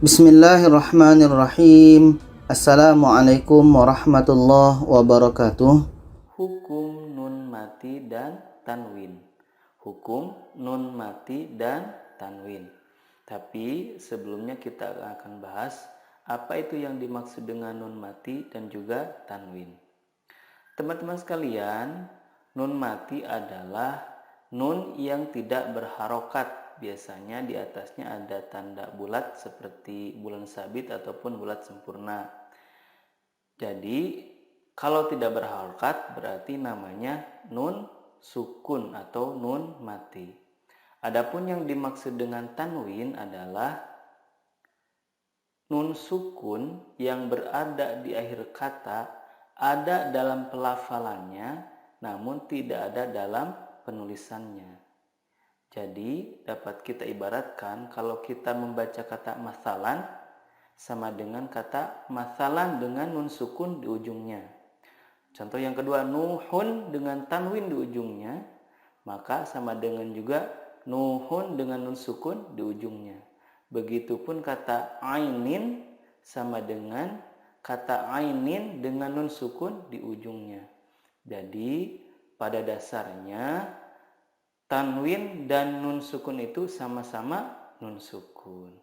Bismillahirrahmanirrahim. Assalamualaikum warahmatullahi wabarakatuh. Hukum nun mati dan tanwin. Hukum nun mati dan tanwin. Tapi sebelumnya kita akan bahas apa itu yang dimaksud dengan nun mati dan juga tanwin. Teman-teman sekalian, nun mati adalah nun yang tidak berharokat. Biasanya di atasnya ada tanda bulat seperti bulan sabit ataupun bulat sempurna. Jadi kalau tidak berharokat berarti namanya nun sukun atau nun mati. Adapun yang dimaksud dengan tanwin adalah nun sukun yang berada di akhir kata, ada dalam pelafalannya namun tidak ada dalam penulisannya. Jadi dapat kita ibaratkan kalau kita membaca kata masalan sama dengan kata masalan dengan nun sukun di ujungnya. Contoh yang kedua, nuhun dengan tanwin di ujungnya, maka sama dengan juga nuhun dengan nun sukun di ujungnya. Begitupun kata ainin sama dengan kata ainin dengan nun sukun di ujungnya. Jadi pada dasarnya tanwin dan nun sukun itu sama-sama nun sukun.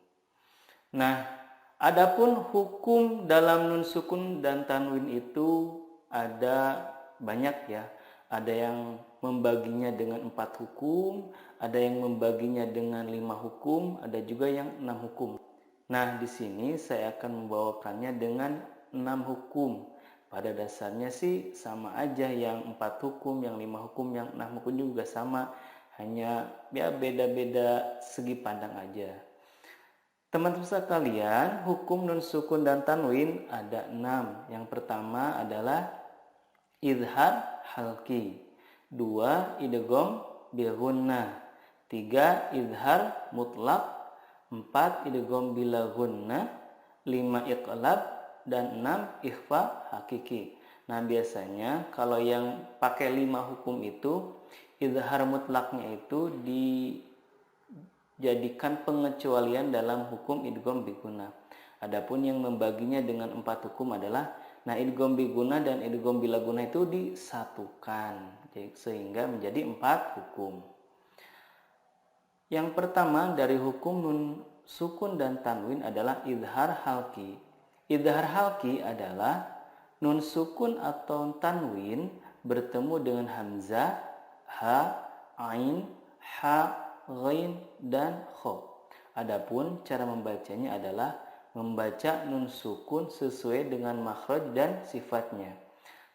Nah, adapun hukum dalam nun sukun dan tanwin itu ada banyak ya. Ada yang membaginya dengan 4 hukum, ada yang membaginya dengan 5 hukum, ada juga yang 6 hukum. Nah, di sini saya akan membawakannya dengan 6 hukum. Pada dasarnya sih sama aja, yang 4 hukum, yang 5 hukum, yang 6 hukum juga sama. Hanya ya beda-beda segi pandang aja. Teman-teman sekalian, hukum nun sukun dan tanwin ada 6. Yang pertama adalah izhar halki, 2 idgham bil gunnah, 3 izhar mutlak, 4 idgham bila gunnah, 5 iqlab, dan 6 ikhfa hakiki. Nah, biasanya kalau yang pakai 5 hukum itu, izhar mutlaknya itu dijadikan pengecualian dalam hukum idgham bi gunnah. Adapun yang membaginya dengan 4 hukum adalah idgham bi gunnah dan idgham bila gunnah itu disatukan sehingga menjadi 4 hukum. Yang pertama dari hukum nun sukun dan tanwin adalah izhar halki. Izhar halki adalah nun sukun atau tanwin bertemu dengan hamzah, ha, ain, ha, ghain, dan kho. Adapun cara membacanya adalah membaca nun sukun sesuai dengan makhraj dan sifatnya.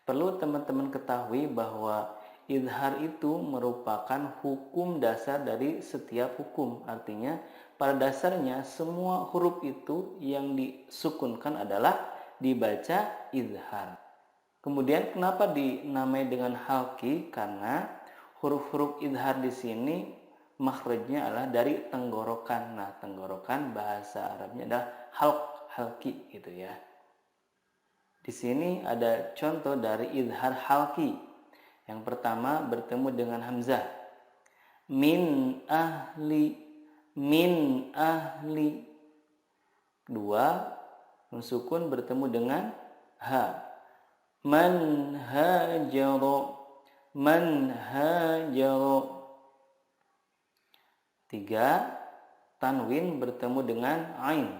Perlu teman-teman ketahui bahwa izhar itu merupakan hukum dasar dari setiap hukum. Artinya pada dasarnya semua huruf itu yang disukunkan adalah dibaca izhar. Kemudian kenapa dinamai dengan halki? Karena huruf-huruf izhar di sini makhrajnya adalah dari tenggorokan. Nah, tenggorokan bahasa Arabnya adalah halki gitu ya. Di sini ada contoh dari izhar halki. Yang pertama bertemu dengan hamzah. Min ahli, min ahli. 2 nun sukun bertemu dengan ha. Man hajaro, man hajaro. 3 tanwin bertemu dengan ain.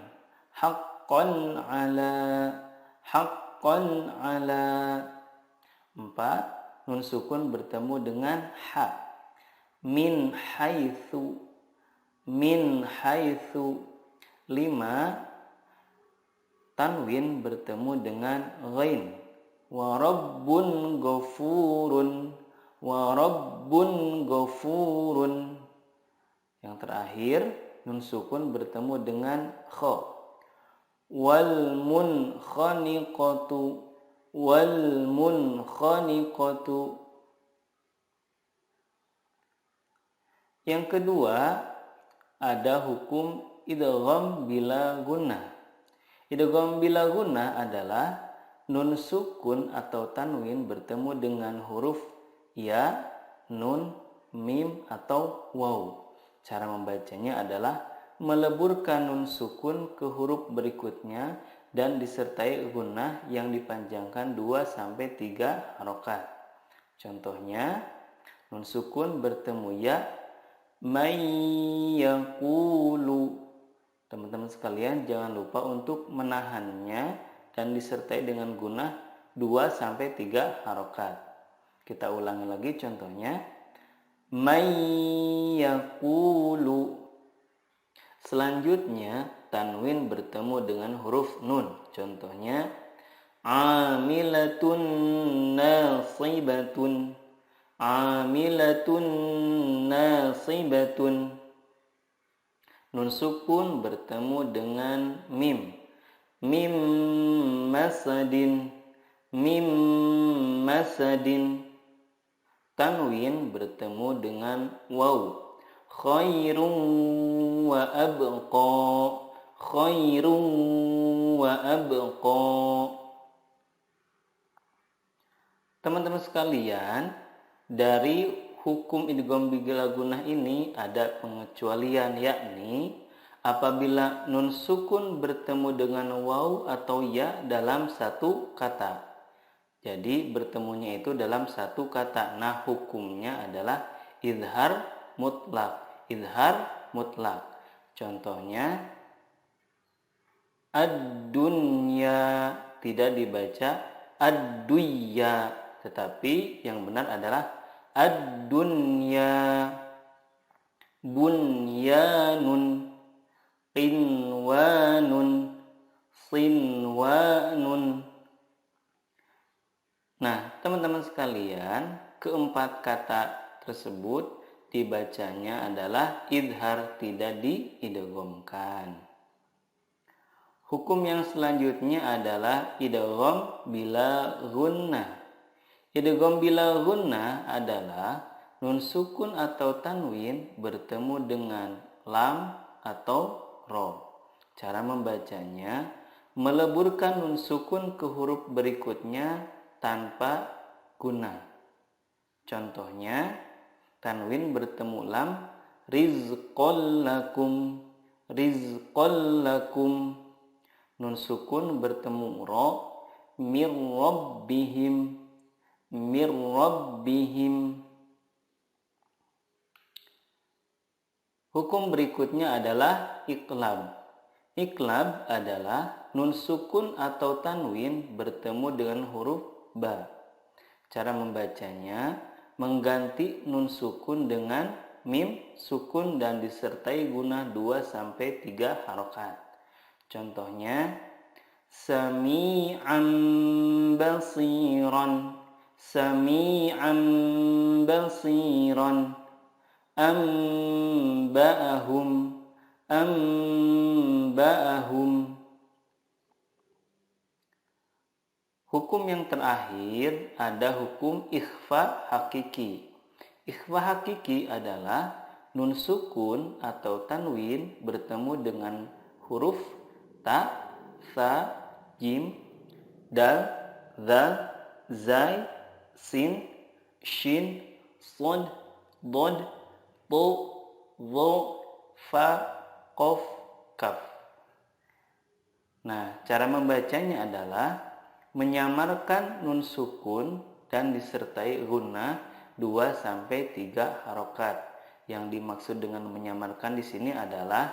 Haqqan ala, haqqan ala. 4 nun sukun bertemu dengan ha. Min haitsu, min haitsu. 5 tanwin bertemu dengan ghain. Wa rabbun ghafurun, wa rabbun ghafurun. Yang terakhir nun sukun bertemu dengan kha. Wal munkhaniqatu, wal munkhaniqatu. Yang kedua ada hukum idgham bila gunnah. Idgham bila gunnah adalah nun sukun atau tanwin bertemu dengan huruf ya, nun, mim, atau waw. Cara membacanya adalah meleburkan nun sukun ke huruf berikutnya dan disertai gunnah yang dipanjangkan 2-3 harokat. Contohnya, nun sukun bertemu ya, may yaqulu. Teman-teman sekalian jangan lupa untuk menahannya dan disertai dengan gunnah 2-3 harokat. Kita ulangi lagi contohnya, may yaqulu. Selanjutnya, tanwin bertemu dengan huruf nun. Contohnya, amilatun nasibatun. Amilatun nasibatun. Nun sukun bertemu dengan mim. Mim masadin. Mim masadin. Tanwin bertemu dengan waw. Khairun wa abqa. Khairun wa abqa. Teman-teman sekalian, dari hukum idgham bila gunnah ini ada pengecualian, yakni apabila nun sukun bertemu dengan waw atau ya dalam satu kata. Jadi bertemunya itu dalam satu kata. Nah, hukumnya adalah idhar mutlak. Idhar mutlak. Contohnya, ad-dunya, tidak dibaca ad-duyya, tetapi yang benar adalah ad-dunya. Bunyanun, qinwanun, sinwanun. Nah, teman-teman sekalian, keempat kata tersebut dibacanya adalah idhar, tidak diidghamkan. Hukum yang selanjutnya adalah idgham bila gunnah. Idgham bila gunnah adalah nun sukun atau tanwin bertemu dengan lam atau ro. Cara membacanya, meleburkan nun sukun ke huruf berikutnya tanpa gunnah. Contohnya, tanwin bertemu lam, rizqal lakum. Rizqal lakum. Nun sukun bertemu ro, mir rabbihim. Mir rabbihim. Hukum berikutnya adalah iqlab. Iqlab adalah nun sukun atau tanwin bertemu dengan huruf ba. Cara membacanya, mengganti nun sukun dengan mim sukun dan disertai gunnah 2-3 harokat. Contohnya, sami'an basiran. Sami'an basiran. Amba'ahum. Amba'ahum. Hukum yang terakhir ada hukum ikhfa hakiki. Ikhfa hakiki adalah nun sukun atau tanwin bertemu dengan huruf ta, sa, jim, dal, zal, zai, sin, shin, sod, dod, to, zo, fa, qaf, kaf. Nah, cara membacanya adalah menyamarkan nun sukun dan disertai gunnah 2-3 harokat. Yang dimaksud dengan menyamarkan di sini adalah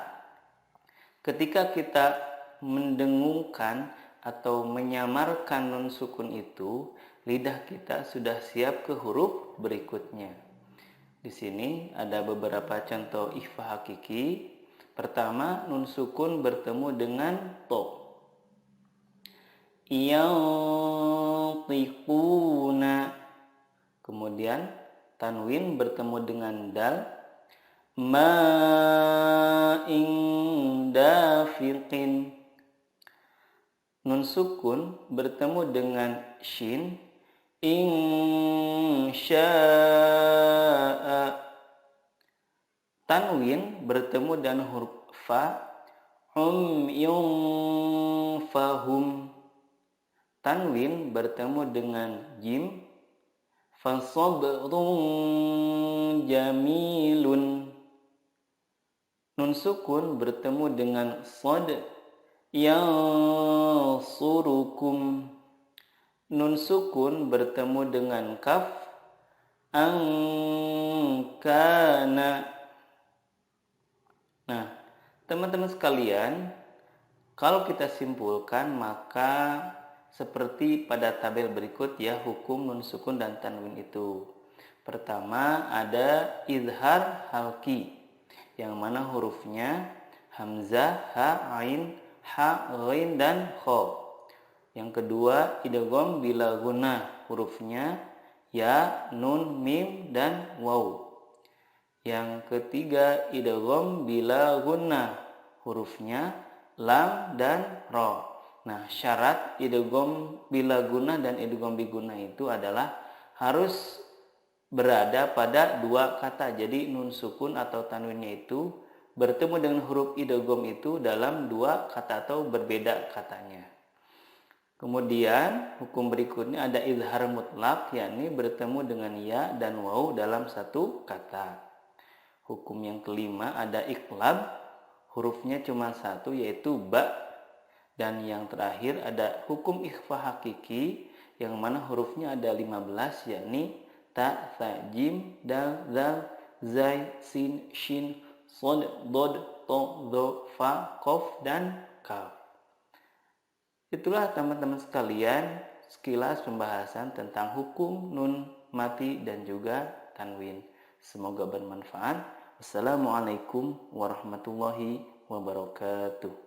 ketika kita mendengungkan atau menyamarkan nun sukun itu, lidah kita sudah siap ke huruf berikutnya. Di sini ada beberapa contoh ikhfa hakiki. Pertama, nun sukun bertemu dengan to. Yantiquna. Kemudian tanwin bertemu dengan dal. Ma'in dafiqin. Nun sukun bertemu dengan shin. Insya'a. Tanwin bertemu dengan huruf fa. Fahum. Tanwin bertemu dengan jim. Fasabrun jamilun. Nun nun sukun bertemu dengan shad, yansurukum. Nun sukun bertemu dengan kaf, angkana. Nah, teman-teman sekalian, kalau kita simpulkan maka seperti pada tabel berikut ya, hukum nun sukun dan tanwin itu. Pertama ada izhar halki, yang mana hurufnya hamzah, ha, ain, ha, ghain, dan kha. Yang kedua idgham bila gunnah, hurufnya ya, nun, mim, dan waw. Yang ketiga idgham bila gunnah, hurufnya lam dan ra. Nah, syarat idgham bila gunnah dan idgham bi gunnah itu adalah harus berada pada dua kata. Jadi nun sukun atau tanwinnya itu bertemu dengan huruf idgham itu dalam dua kata atau berbeda katanya. Kemudian hukum berikutnya ada izhar mutlak, yakni bertemu dengan ya dan waw dalam satu kata. Hukum yang kelima ada iqlab, hurufnya cuma satu yaitu ba. Dan yang terakhir ada hukum ikhfa hakiki, yang mana hurufnya ada 15, yakni ta, tha, jim, dal, zal, zai, sin, shin, sod, dod, to, do, fa, kof, dan kaf. Itulah teman-teman sekalian sekilas pembahasan tentang hukum nun mati dan juga tanwin. Semoga bermanfaat. Wassalamualaikum warahmatullahi wabarakatuh.